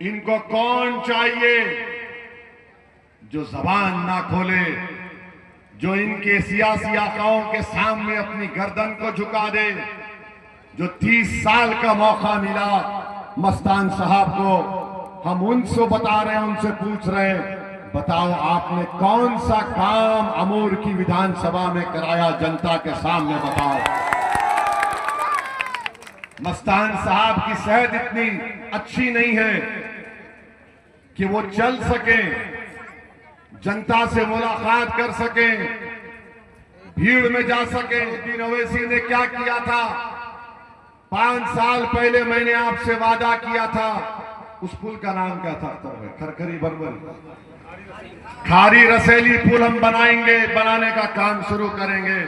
इनको कौन चाहिए जो जबान ना खोले, जो इनके सियासी आकाओं के सामने अपनी गर्दन को झुका दे। जो 30 साल का मौका मिला मस्तान साहब को, हम उनसे बता रहे हैं, उनसे पूछ रहे हैं, बताओ आपने कौन सा काम अमूर की विधानसभा में कराया, जनता के सामने बताओ। मस्तान साहब की सेहत इतनी अच्छी नहीं है कि वो चल सके, जनता से मुलाकात कर सके, भीड़ में जा सके। उद्दीन ओवैसी ने क्या किया था? 5 साल पहले मैंने आपसे वादा किया था, उस पुल का नाम क्या था? खरखरी बरबल, खारी रसेली पुल हम बनाएंगे, बनाने का काम शुरू करेंगे।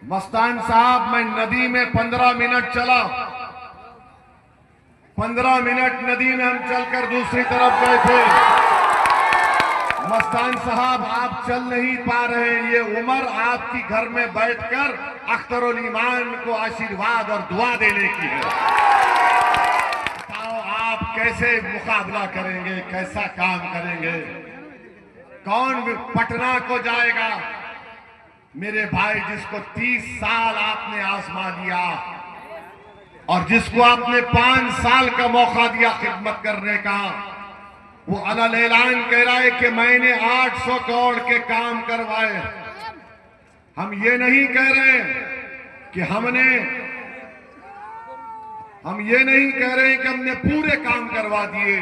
मस्तान साहब, मैं नदी में 15 मिनट चला, 15 मिनट नदी में हम चलकर दूसरी तरफ गए थे। मस्तान साहब, आप चल नहीं पा रहे, ये उम्र आपकी घर में बैठकर अख्तरुल ईमान को आशीर्वाद और दुआ देने की है। बताओ आप कैसे मुकाबला करेंगे, कैसा काम करेंगे? कौन पटना को जाएगा? मेरे भाई, जिसको 30 साल आपने आजमा लिया और जिसको आपने 5 साल का मौका दिया खिदमत करने का, वो अलल ऐलान कह रहा है कि मैंने 800 करोड़ के काम करवाए। हम ये नहीं कह रहे कि हम ये नहीं कह रहे कि हमने पूरे काम करवा दिए।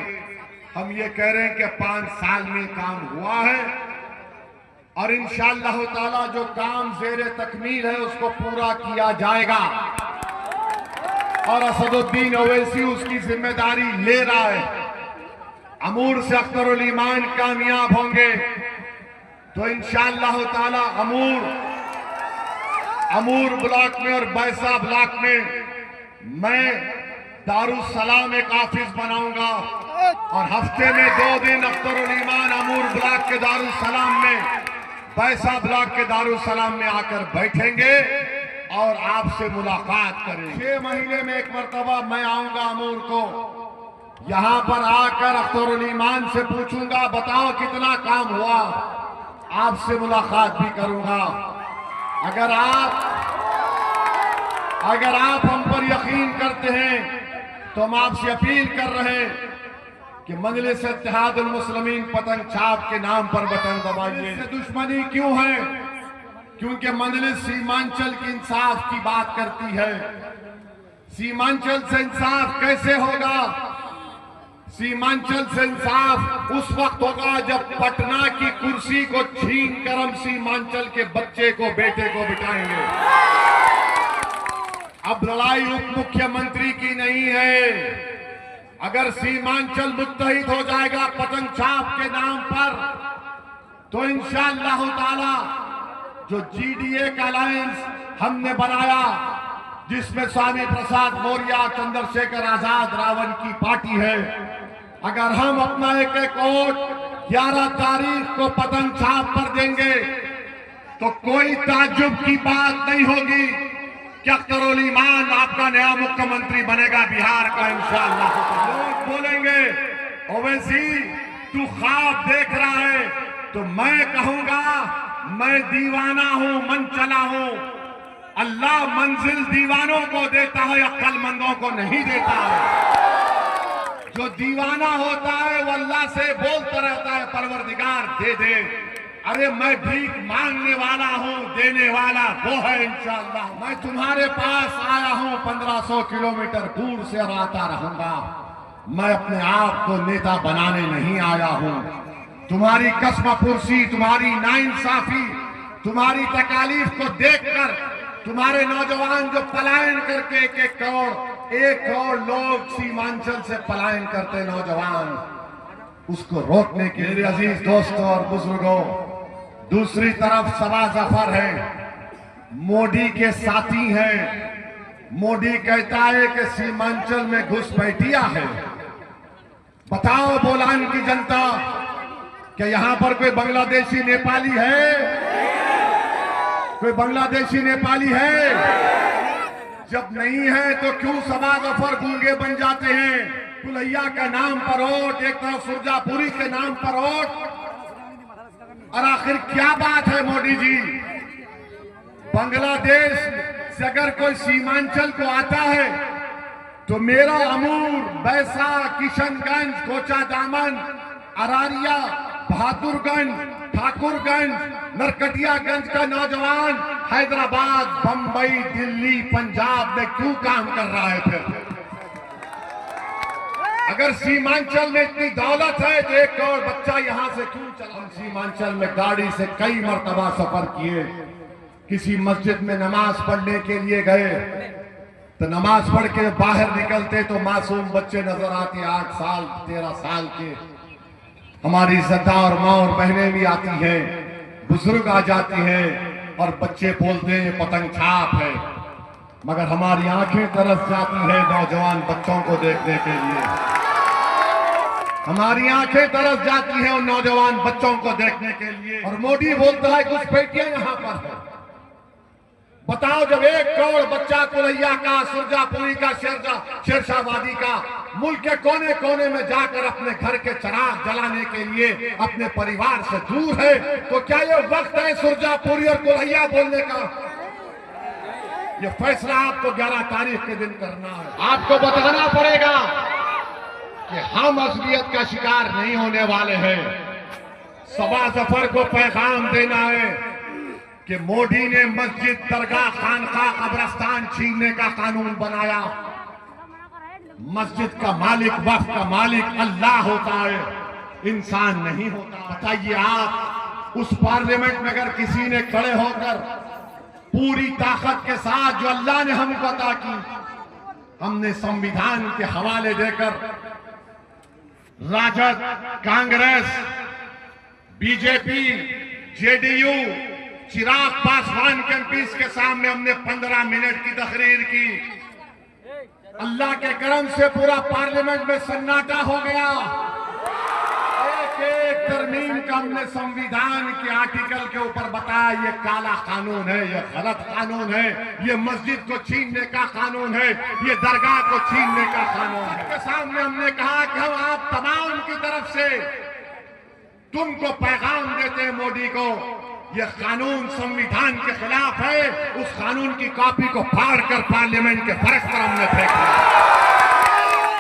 हम ये कह रहे हैं कि 5 साल में काम हुआ है और इंशाअल्लाह ताला जो काम ज़ेरे तकमील है उसको पूरा किया जाएगा। और असदुद्दीन ओवैसी उसकी जिम्मेदारी ले रहा है। अमूर से अख्तरुल ईमान कामयाब होंगे तो इंशाअल्लाह ताला अमूर ब्लॉक में और बैसा ब्लॉक में मैं दारुस्सलाम एक ऑफिस बनाऊंगा और हफ्ते में 2 दिन अख्तरुल ईमान अमूर ब्लॉक के दारुस्सलाम में, बैसा ब्लॉक के दारुस्सलाम में आकर बैठेंगे और आपसे मुलाकात करेंगे। 6 महीने में एक मरतबा मैं आऊंगा अमूर को, यहां पर आकर अख्तरुल ईमान से पूछूंगा बताओ कितना काम हुआ, आपसे मुलाकात भी करूंगा। अगर आप हम पर यकीन करते हैं तो हम आपसे अपील कर रहे हैं कि मजलिस इत्तेहादुल मुस्लिमीन पतंग छाप के नाम पर बटन दबाइए। दुश्मनी क्यों है? क्योंकि मजलिस सीमांचल की इंसाफ की बात करती है। सीमांचल से इंसाफ कैसे होगा? सीमांचल से इंसाफ उस वक्त होगा जब पटना की कुर्सी को छीन कर हम सीमांचल के बच्चे को, बेटे को बिठाएंगे। अब लड़ाई उप मुख्यमंत्री की नहीं है। अगर सीमांचल मुत्तहिद हो जाएगा पतंग छाप के नाम पर तो इंशाअल्लाह ताला जो GDA का अलायंस हमने बनाया, जिसमें स्वामी प्रसाद मौर्य, चंद्रशेखर आजाद, रावण की पार्टी है, अगर हम अपना एक एक वोट 11 तारीख को पतंग छाप पर देंगे तो कोई ताज्जुब की बात नहीं होगी कि अख्तरुल ईमान आपका नया मुख्यमंत्री बनेगा बिहार का इंशाअल्लाह। लोग बोलेंगे ओवैसी तू ख्वाब देख रहा है, तो मैं कहूंगा मैं दीवाना हूं, मन चला हूं। अल्लाह मंजिल दीवानों को देता है, अक्लमंदों को नहीं देता है। जो दीवाना होता है वो अल्लाह से बोलता रहता है परवरदिगार दे दे। अरे मैं भीख मांगने वाला हूं, देने वाला वो है इंशाअल्लाह। मैं तुम्हारे पास आया हूं 1500 किलोमीटर दूर से और आता रहूंगा। मैं अपने आप को नेता बनाने नहीं आया हूं। तुम्हारी कसमपुरसी, तुम्हारी नाइंसाफी, तुम्हारी तकालीफ को देखकर तुम्हारे नौजवान जो पलायन करके 1 करोड़ लोग सीमांचल से पलायन करते नौजवान, उसको रोकने के लिए अजीज दोस्तों और बुजुर्गों, दूसरी तरफ सबा जफर है, मोदी के साथी हैं। मोदी कहता है कि सीमांचल में घुसपैठिया है। बताओ बोलान की जनता, क्या यहां पर कोई बांग्लादेशी नेपाली है? कोई बांग्लादेशी नेपाली है? जब नहीं है तो क्यों सबा जफर गूंगे बन जाते हैं? कुलैया के नाम पर वोट, एक तरफ सुरजापुरी के नाम पर वोट। और आखिर क्या बात है मोदी जी, बांग्लादेश से अगर कोई सीमांचल को आता है तो मेरा अमूर, बैसा, किशनगंज, कोचादामन, अरारिया, बहादुरगंज, ठाकुरगंज, नरकटियागंज का नौजवान हैदराबाद, बंबई, दिल्ली, पंजाब में क्यों काम कर रहा है? फिर अगर सीमांचल में इतनी दौलत है तो 1 करोड़ बच्चा यहां से क्यों चला? हम सीमांचल में गाड़ी से कई मर्तबा सफर किए। किसी मस्जिद में नमाज पढ़ने के लिए गए तो नमाज पढ़ के बाहर निकलते तो मासूम बच्चे नजर आते, 8 साल 13 साल के। हमारी ज़दा और माँ और बहनें भी आती हैं, बुजुर्ग आ जाती हैं और बच्चे बोलते हैं पतंग छाप है, मगर हमारी आंखें तरस जाती हैं नौजवान बच्चों को देखने के लिए। हमारी आंखें तरस जाती हैं उन नौजवान बच्चों को देखने के लिए। और मोदी बोलता है कुछ बेटियां यहां पर है। बताओ, जब 1 करोड़ बच्चा कुलैया का, सुरजापुरी का, शेरशाहबादी का मुल्क के कोने कोने में जाकर अपने घर के चिराग जलाने के लिए अपने परिवार से दूर है, तो क्या ये वक्त है सुरजापुरी और कुलैया बोलने का? ये फैसला आपको 11 तारीख के दिन करना है। आपको बताना पड़ेगा कि हम असलियत का शिकार नहीं होने वाले हैं। सबा जफर को पैगाम देना है कि मोदी ने मस्जिद, दरगाह, खानका, कब्रिस्तान छीनने का कानून बनाया। मस्जिद का मालिक, वक्फ का मालिक अल्लाह होता है, इंसान नहीं होता। बताइए आप, उस पार्लियामेंट में अगर किसी ने खड़े होकर पूरी ताकत के साथ जो अल्लाह ने हमको अता की, हमने संविधान के हवाले देकर राजद, कांग्रेस, बीजेपी, जेडीयू, चिराग पासवान के एमपीज के सामने हमने 15 मिनट की तकरीर की। अल्लाह के करम से पूरा पार्लियामेंट में सन्नाटा हो गया। एक तरमीम का हमने संविधान के आर्टिकल के ऊपर बताया, ये काला कानून है, ये गलत कानून है, ये मस्जिद को छीनने का कानून है, ये दरगाह को छीनने का कानून है। के सामने हमने कहा कि हम आप तमाम की तरफ से तुमको पैगाम देते हैं मोदी को, ये कानून संविधान के खिलाफ है। उस कानून की कॉपी को फाड़ कर पार्लियामेंट के फर्श पर हमने फेंक दिया।